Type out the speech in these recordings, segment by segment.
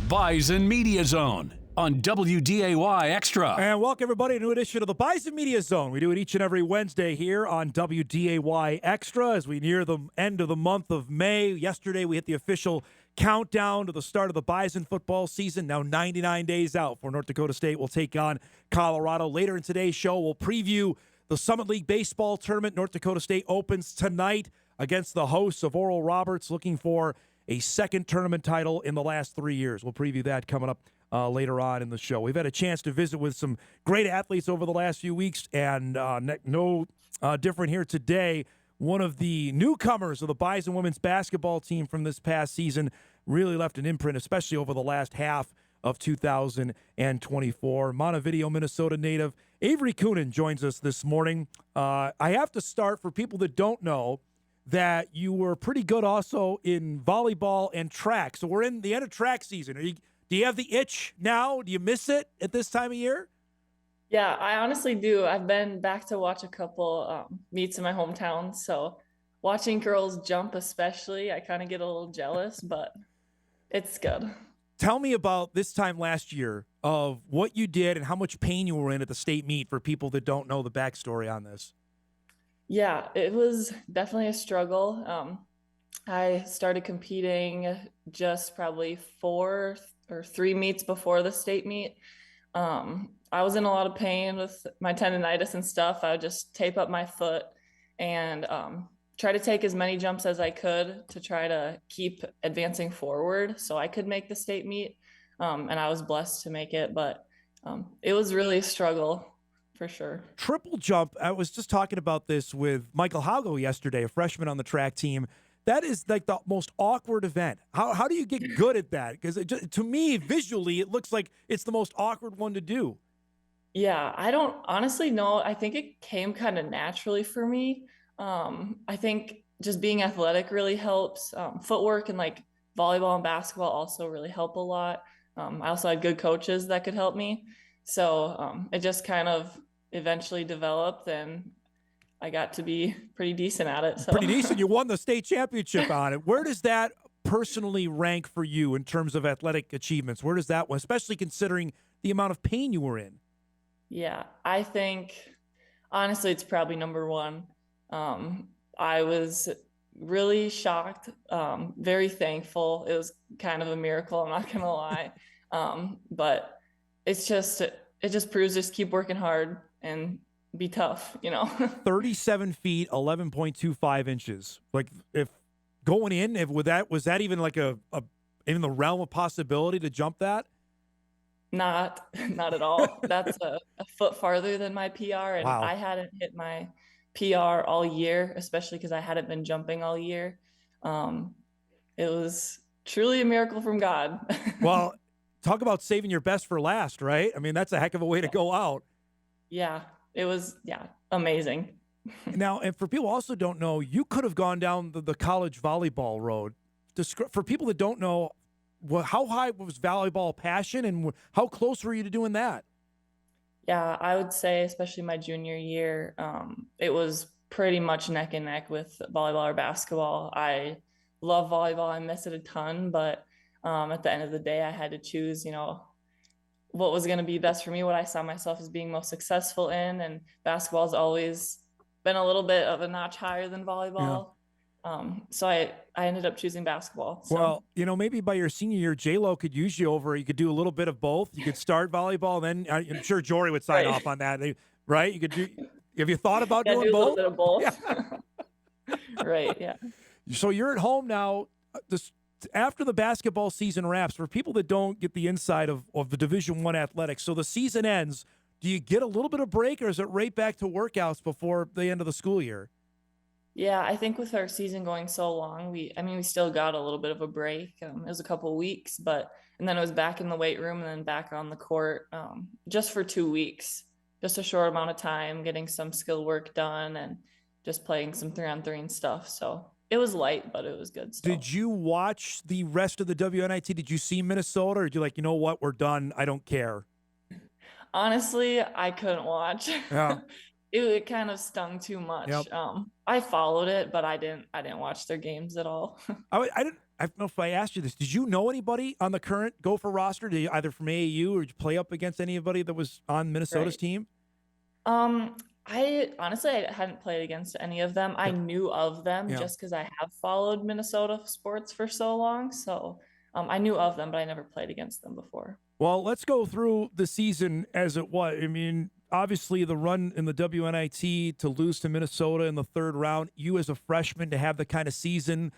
Bison Media Zone on WDAY Extra. And welcome, everybody, to a new edition of the Bison Media Zone. We do it each and every Wednesday here on WDAY Extra as we near the end of the month of May. Yesterday, we hit the official countdown to the start of the Bison football season. Now 99 days out for North Dakota State will take on Colorado. Later in today's show, we'll preview the Summit League baseball tournament. North Dakota State opens tonight against the hosts of Oral Roberts, looking for a second tournament title in the last 3 years. We'll preview that coming up later on in the show. We've had a chance to visit with some great athletes over the last few weeks, and no different here today. One of the newcomers of the Bison women's basketball team from this past season really left an imprint, especially over the last half of 2024. Montevideo, Minnesota native Avery Koenen joins us this morning. I have to start, for people that don't know, that you were pretty good also in volleyball and track. So we're in the end of track season. Do you have the itch now? Do you miss it at this time of year? Yeah, I honestly do. I've been back to watch a couple meets in my hometown. So watching girls jump especially, I kind of get a little jealous, but it's good. Tell me about this time last year of what you did and how much pain you were in at the state meet for people that don't know the backstory on this. Yeah, it was definitely a struggle. I started competing just probably 4 or 3 meets before the state meet. I was in a lot of pain with my tendonitis and stuff. I would just tape up my foot and try to take as many jumps as I could to try to keep advancing forward so I could make the state meet. And I was blessed to make it, but it was really a struggle. For sure. Triple jump. I was just talking about this with Michael Haugo yesterday, a freshman on the track team. That is like the most awkward event. How do you get good at that? Because to me, visually, it looks like it's the most awkward one to do. Yeah, I don't honestly know. I think it came kind of naturally for me. I think just being athletic really helps. Footwork and like volleyball and basketball also really help a lot. I also had good coaches that could help me. So it just kind of eventually developed, and I got to be pretty decent at it. So. Pretty decent. You won the state championship on it. Where does that personally rank for you in terms of athletic achievements? Where does that one, especially considering the amount of pain you were in? Yeah, I think honestly it's probably number one. I was really shocked, very thankful. It was kind of a miracle, I'm not gonna lie. But it just proves just keep working hard and be tough, 37 feet, 11.25 inches. Like, if going in, was that even like in the realm of possibility to jump that? Not at all. That's a foot farther than my PR, and wow. I hadn't hit my PR all year, especially because I hadn't been jumping all year. It was truly a miracle from God. Well, talk about saving your best for last, right? I mean, that's a heck of a way to go out. Yeah, it was, amazing. Now, and for people who also don't know, you could have gone down the college volleyball road. For people that don't know, how high was volleyball passion, and how close were you to doing that? Yeah, I would say, especially my junior year, it was pretty much neck and neck with volleyball or basketball. I love volleyball. I miss it a ton, but at the end of the day, I had to choose, what was going to be best for me, what I saw myself as being most successful in. And basketball has always been a little bit of a notch higher than volleyball. Yeah. So I ended up choosing basketball. So. Well, maybe by your senior year, J-Lo could use you over. You could do a little bit of both. You could start volleyball, then I'm sure Jory would sign off on that. Right? You could do. Have you thought about doing both? A little bit of both. Yeah. Right. Yeah. So you're at home now. After the basketball season wraps, for people that don't get the inside of the Division I athletics, so the season ends, do you get a little bit of break, or is it right back to workouts before the end of the school year? Yeah, I think with our season going so long, we still got a little bit of a break. It was a couple of weeks, and then it was back in the weight room and then back on the court just for 2 weeks, just a short amount of time, getting some skill work done and just playing some 3-on-3 and stuff. So it was light, but it was good still. Did you watch the rest of the WNIT? Did you see Minnesota, or did you like, you know what, we're done, I don't care? Honestly, I couldn't watch. Yeah. It kind of stung too much. Yep. I followed it, but I didn't watch their games at all. I don't know if I asked you this. Did you know anybody on the current Gopher roster? Did you, either from AAU or did you play up against anybody that was on Minnesota's Right. team? Um, I honestly I hadn't played against any of them. I Yep. knew of them Yeah. just because I have followed Minnesota sports for so long. So I knew of them, but I never played against them before. Well, let's go through the season as it was. I mean, obviously the run in the WNIT to lose to Minnesota in the third round, you as a freshman to have the kind of season.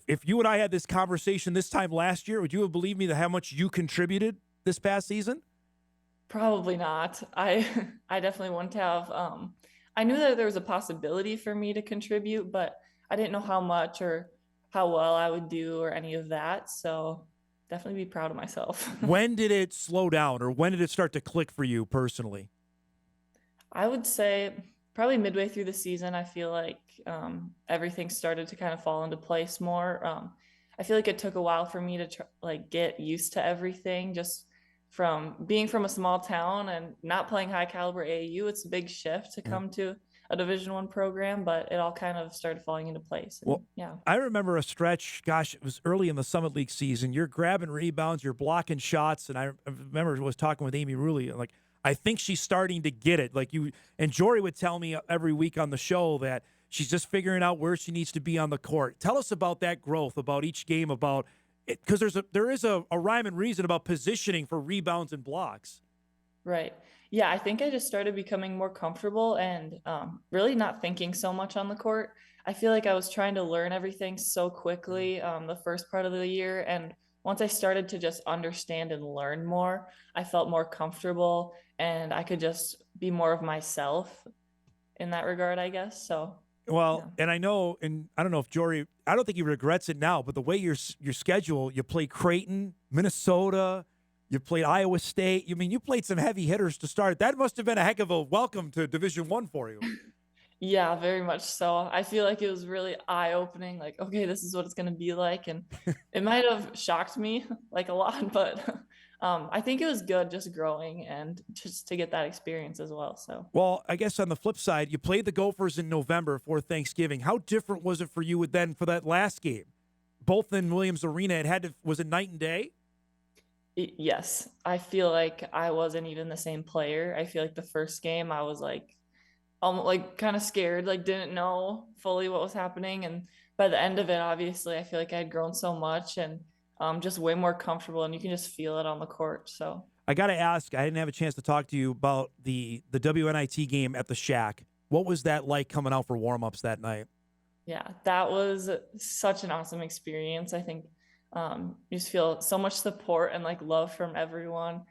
If you and I had this conversation this time last year, would you have believed me that how much you contributed this past season? Probably not. I I definitely wouldn't have. I knew that there was a possibility for me to contribute, but I didn't know how much or how well I would do or any of that. So definitely be proud of myself. When did it slow down or when did it start to click for you personally? I would say probably midway through the season, I feel like everything started to kind of fall into place more. I feel like it took a while for me to like get used to everything, just from being from a small town and not playing high caliber AAU. It's a big shift to Yeah. come to a Division I program, but it all kind of started falling into place. And Well, yeah, I remember a stretch, gosh, it was early in the Summit League season. You're grabbing rebounds, you're blocking shots. And I remember I was talking with Amy Rulli, like, I think she's starting to get it. Like you and Jory would tell me every week on the show that she's just figuring out where she needs to be on the court. Tell us about that growth, about each game, about it, because there is a rhyme and reason about positioning for rebounds and blocks. right. Yeah, I think I just started becoming more comfortable and really not thinking so much on the court. I feel like I was trying to learn everything so quickly the first part of the year. And once I started to just understand and learn more, I felt more comfortable and I could just be more of myself in that regard, I guess. So, Well, yeah. and I know, and I don't know if Jory, I don't think he regrets it now, but the way your schedule, you play Creighton, Minnesota, you played Iowa State. You mean you played some heavy hitters to start. That must have been a heck of a welcome to Division I for you. Yeah, very much so. I feel like it was really eye-opening, like, okay, this is what it's gonna be like. And it might have shocked me like a lot, but I think it was good just growing and just to get that experience as well. So Well, I guess on the flip side, you played the Gophers in November for Thanksgiving. How different was it for you then for that last game? Both in Williams Arena, was it night and day? yes, I feel like I wasn't even the same player. I feel like the first game I was like almost like kind of scared, like didn't know fully what was happening. And by the end of it, obviously, I feel like I had grown so much and just way more comfortable, and you can just feel it on the court. So I got to ask, I didn't have a chance to talk to you about the WNIT game at the Shack. What was that like coming out for warm-ups that night? yeah, that was such an awesome experience. I think you just feel so much support and like love from everyone.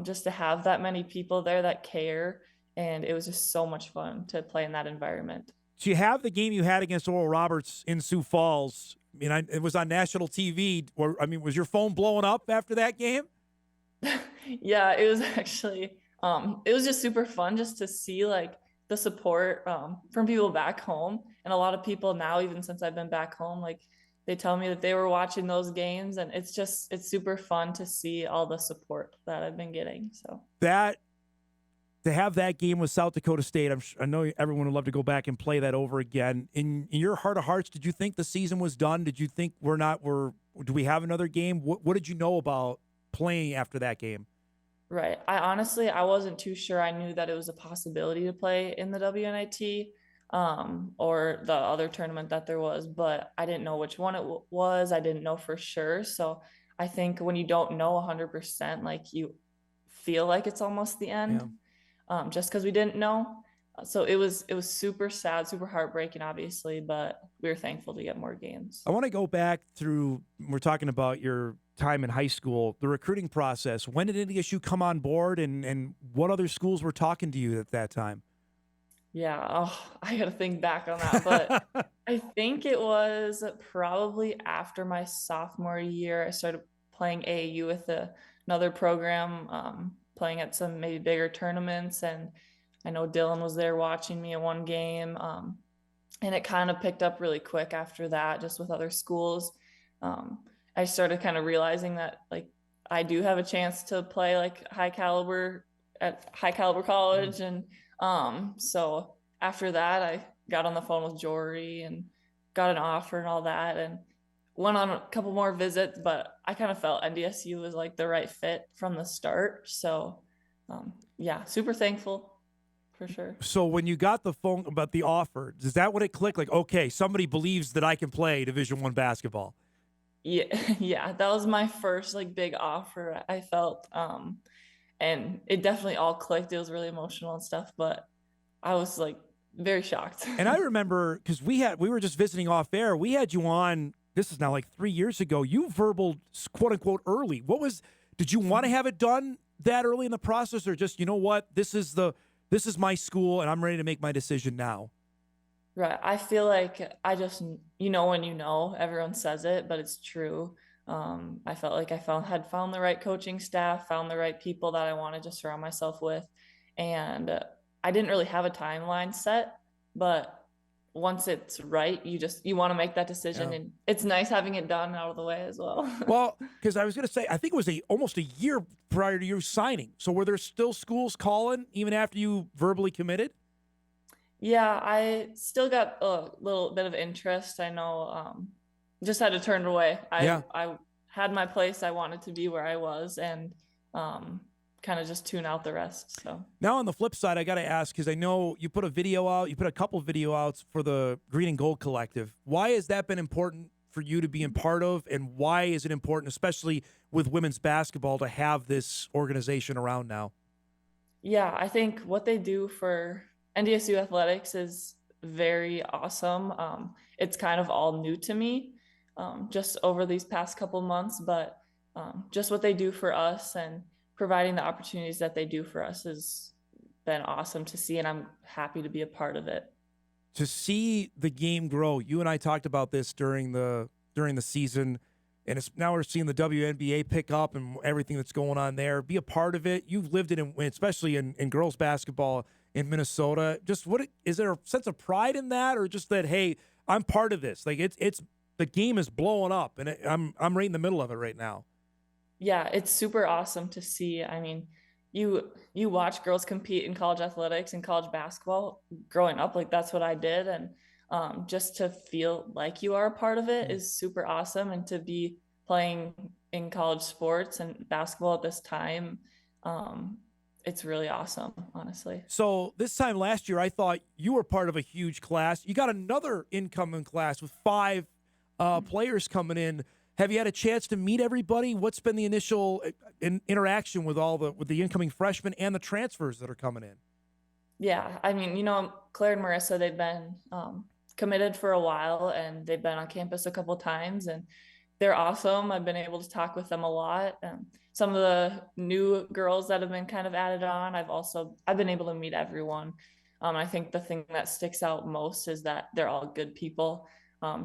Just to have that many people there that care, and it was just so much fun to play in that environment. So you have the game you had against Oral Roberts in Sioux Falls. I mean, it was on national TV. Or I mean, was your phone blowing up after that game? Yeah, it was actually it was just super fun just to see like the support from people back home, and a lot of people now, even since I've been back home, like they tell me that they were watching those games, and it's super fun to see all the support that I've been getting. So That to have that game with South Dakota State, I know everyone would love to go back and play that over again. In your heart of hearts, did you think the season was done? Did you think do we have another game? What did you know about playing after that game? right. I wasn't too sure. I knew that it was a possibility to play in the WNIT or the other tournament that there was, but I didn't know which one it was. I didn't know for sure. So I think when you don't know 100%, like you feel like it's almost the end, just because we didn't know. So it was super sad, super heartbreaking, obviously, but we were thankful to get more games. I want to go back through. We're talking about your time in high school, the recruiting process. When did NDSU come on board, and what other schools were talking to you at that time? Yeah, oh, I gotta think back on that, but I think it was probably after my sophomore year. I started playing AAU with another program, playing at some maybe bigger tournaments, and I know Dylan was there watching me in one game, and it kind of picked up really quick after that, just with other schools. I started kind of realizing that like I do have a chance to play like high caliber at high caliber college, and so after that, I got on the phone with Jory and got an offer and all that. And went on a couple more visits, but I kind of felt NDSU was like the right fit from the start. So, yeah, super thankful for sure. So when you got the phone about the offer, is that when it clicked? Like, okay, somebody believes that I can play Division I basketball. Yeah, yeah, that was my first like big offer I felt. And it definitely all clicked. It was really emotional and stuff, but I was like very shocked. And I remember because we were just visiting off air. We had you on. This is now like 3 years ago. You verbaled quote unquote early. Did you want to have it done that early in the process, or just, you know what, this is my school and I'm ready to make my decision now? Right. I feel like I just, when everyone says it, but it's true. I felt like had found the right coaching staff, found the right people that I wanted to surround myself with. And I didn't really have a timeline set, but once it's right, you want to make that decision. Yeah. And it's nice having it done out of the way as well. Well, because I was going to say, I think it was almost a year prior to you signing. So were there still schools calling even after you verbally committed? Yeah, I still got a little bit of interest. I know, just had to turn it away. I had my place. I wanted to be where I was, and kind of just tune out the rest. So now on the flip side, I got to ask, because I know you put a video out, you put a couple video outs for the Green and Gold Collective. Why has that been important for you to be a part of, and why is it important, especially with women's basketball, to have this organization around now? Yeah, I think what they do for NDSU athletics is very awesome. It's kind of all new to me, just over these past couple months, but just what they do for us and providing the opportunities that they do for us has been awesome to see, and I'm happy to be a part of it. To see the game grow, you and I talked about this during the season, and now we're seeing the WNBA pick up and everything that's going on there. Be a part of it. You've lived it, especially in girls basketball in Minnesota. Just is there a sense of pride in that, or just that, hey, I'm part of this? Like it's the game is blowing up, and I'm right in the middle of it right now. Yeah, it's super awesome to see. I mean, you watch girls compete in college athletics and college basketball growing up, like that's what I did, and just to feel like you are a part of it is super awesome, and to be playing in college sports and basketball at this time, it's really awesome, honestly. So this time last year, I thought you were part of a huge class. You got another incoming class with 5 players coming in. Have you had a chance to meet everybody? What's been the initial interaction with the incoming freshmen and the transfers that are coming in? Yeah, I mean, Claire and Marissa, they've been committed for a while, and they've been on campus a couple times, and they're awesome. I've been able to talk with them a lot. Some of the new girls that have been kind of added on, I've been able to meet everyone. I think the thing that sticks out most is that they're all good people.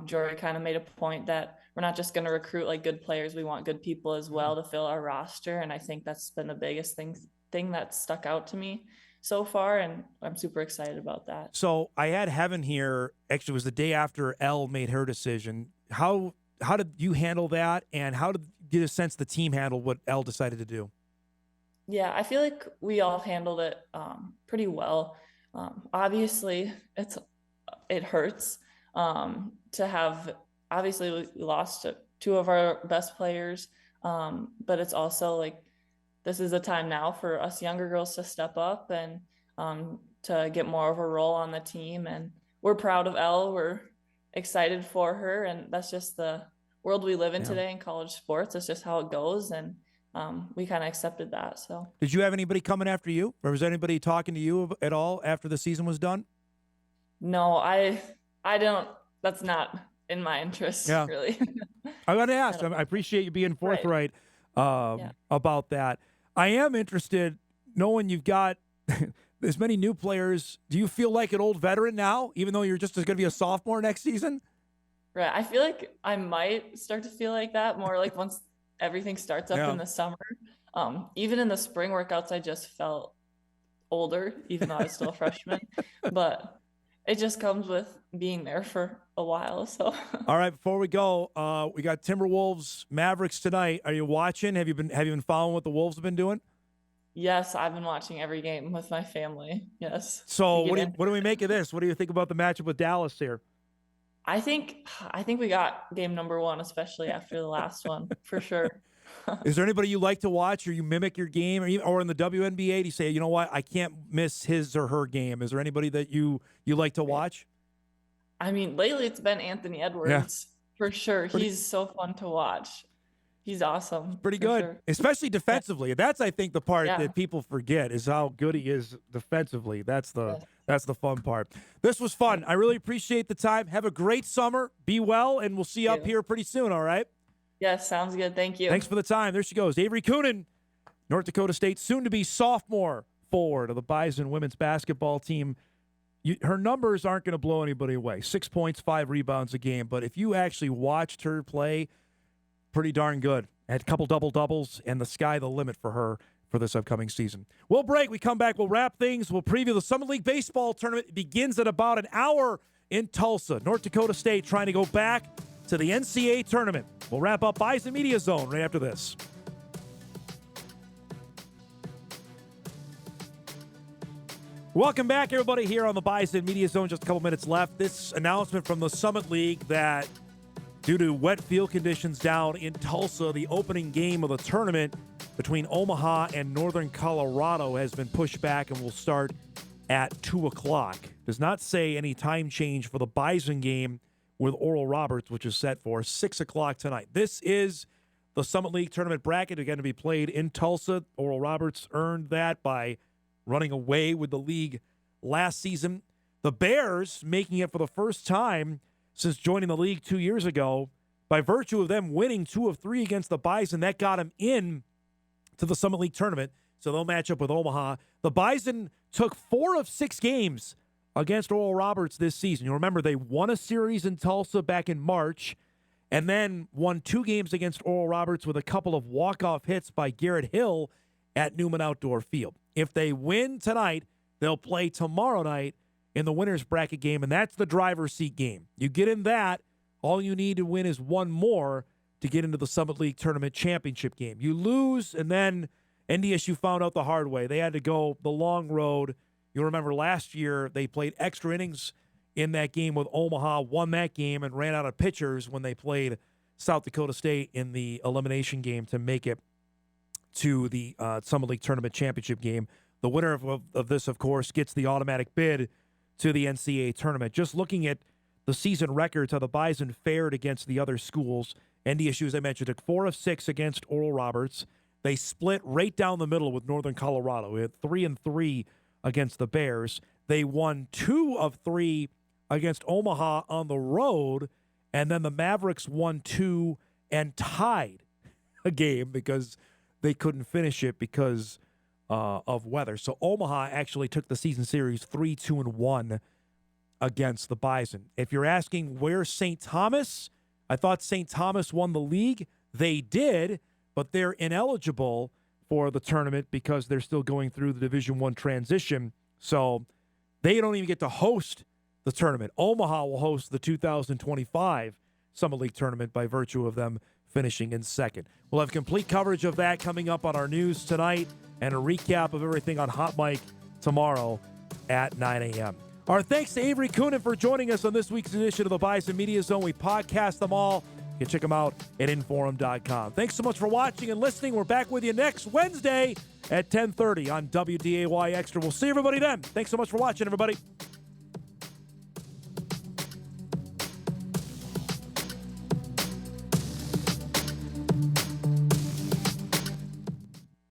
Jory kind of made a point that we're not just going to recruit like good players. We want good people as well to fill our roster. And I think that's been the biggest thing that stuck out to me so far. And I'm super excited about that. So I had Heaven here. Actually, it was the day after Elle made her decision. How did you handle that? And how did you get a sense the team handled what Elle decided to do? Yeah, I feel like we all handled it pretty well. Obviously it hurts to have, obviously we lost 2 of our best players, but it's also like this is a time now for us younger girls to step up and to get more of a role on the team. And we're proud of Elle. We're excited for her, and that's just the world we live in today in college sports. It's just how it goes, and we kind of accepted that. So did you have anybody coming after you, or was anybody talking to you at all after the season was done? No, I don't. That's not in my interest, really. I got to ask. I appreciate you being forthright about that. I am interested, knowing you've got as many new players. Do you feel like an old veteran now, even though you're just going to be a sophomore next season? Right. I feel like I might start to feel like that more like once everything starts up in the summer. Even in the spring workouts, I just felt older, even though I was still a freshman. But it just comes with being there for a while. So, all right, before we go, we got Timberwolves Mavericks tonight. Are you watching? Have you been following what the Wolves have been doing? Yes, I've been watching every game with my family. Yes. So what do we make of this? What do you think about the matchup with Dallas here? I think we got game number one, especially after the last one, for sure. Is there anybody you like to watch, or you mimic your game, or in the WNBA, do you say, you know what, I can't miss his or her game? Is there anybody that you like to watch? I mean, lately it's been Anthony Edwards, for sure. He's so fun to watch. He's awesome. Pretty good, sure. especially defensively. Yeah. That's, I think, the part Yeah. that people forget is how good he is defensively. That's the fun part. This was fun. I really appreciate the time. Have a great summer. Be well, and we'll see you up here pretty soon, all right? Yes, sounds good. Thank you. Thanks for the time. There she goes. Avery Koenen, North Dakota State, soon-to-be sophomore forward of the Bison women's basketball team. Her numbers aren't going to blow anybody away. 6 points, 5 rebounds a game. But if you actually watched her play, pretty darn good. Had a couple double-doubles, and the sky the limit for her for this upcoming season. We'll break. We come back. We'll wrap things. We'll preview the Summit League baseball tournament. It begins at about an hour in Tulsa. North Dakota State trying to go back to the NCAA tournament. We'll wrap up Bison Media Zone right after this. Welcome back, everybody, here on the Bison Media Zone. Just a couple minutes left. This announcement from the Summit League that due to wet field conditions down in Tulsa, the opening game of the tournament between Omaha and Northern Colorado has been pushed back and will start at 2 o'clock. Does not say any time change for the Bison game with Oral Roberts, which is set for 6 o'clock tonight. This is the Summit League tournament bracket, again, to be played in Tulsa. Oral Roberts earned that by running away with the league last season. The Bears making it for the first time since joining the league 2 years ago by virtue of them winning 2 of 3 against the Bison. That got them in to the Summit League tournament, so they'll match up with Omaha. The Bison took 4 of 6 games against Oral Roberts this season. You'll remember they won a series in Tulsa back in March and then won 2 games against Oral Roberts with a couple of walk-off hits by Garrett Hill at Newman Outdoor Field. If they win tonight, they'll play tomorrow night in the winner's bracket game, and that's the driver's seat game. You get in that, all you need to win is 1 more to get into the Summit League Tournament Championship game. You lose, and then NDSU found out the hard way. They had to go the long road. You'll remember last year they played extra innings in that game with Omaha, won that game, and ran out of pitchers when they played South Dakota State in the elimination game to make it to the Summit League Tournament Championship game. The winner of this, of course, gets the automatic bid to the NCAA tournament. Just looking at the season records, how the Bison fared against the other schools. NDSU, as I mentioned, took 4 of 6 against Oral Roberts. They split right down the middle with Northern Colorado. We had 3 and 3 against the Bears. They won 2 of 3 against Omaha on the road, and then the Mavericks won 2 and tied a game because they couldn't finish it because of weather. So Omaha actually took the season series 3-2-1 against the Bison. If you're asking where's St. Thomas, I thought St. Thomas won the league. They did, but they're ineligible for the tournament because they're still going through the Division I transition. So they don't even get to host the tournament. Omaha will host the 2025 Summit League tournament by virtue of them finishing in second. We'll have complete coverage of that coming up on our news tonight and a recap of everything on Hot Mic tomorrow at 9 a.m. Our thanks to Avery Koenen for joining us on this week's edition of the Bison Media Zone. We podcast them all. You can check them out at inforum.com. Thanks so much for watching and listening. We're back with you next Wednesday at 10:30 on WDAY Extra. We'll see everybody then. Thanks so much for watching, everybody.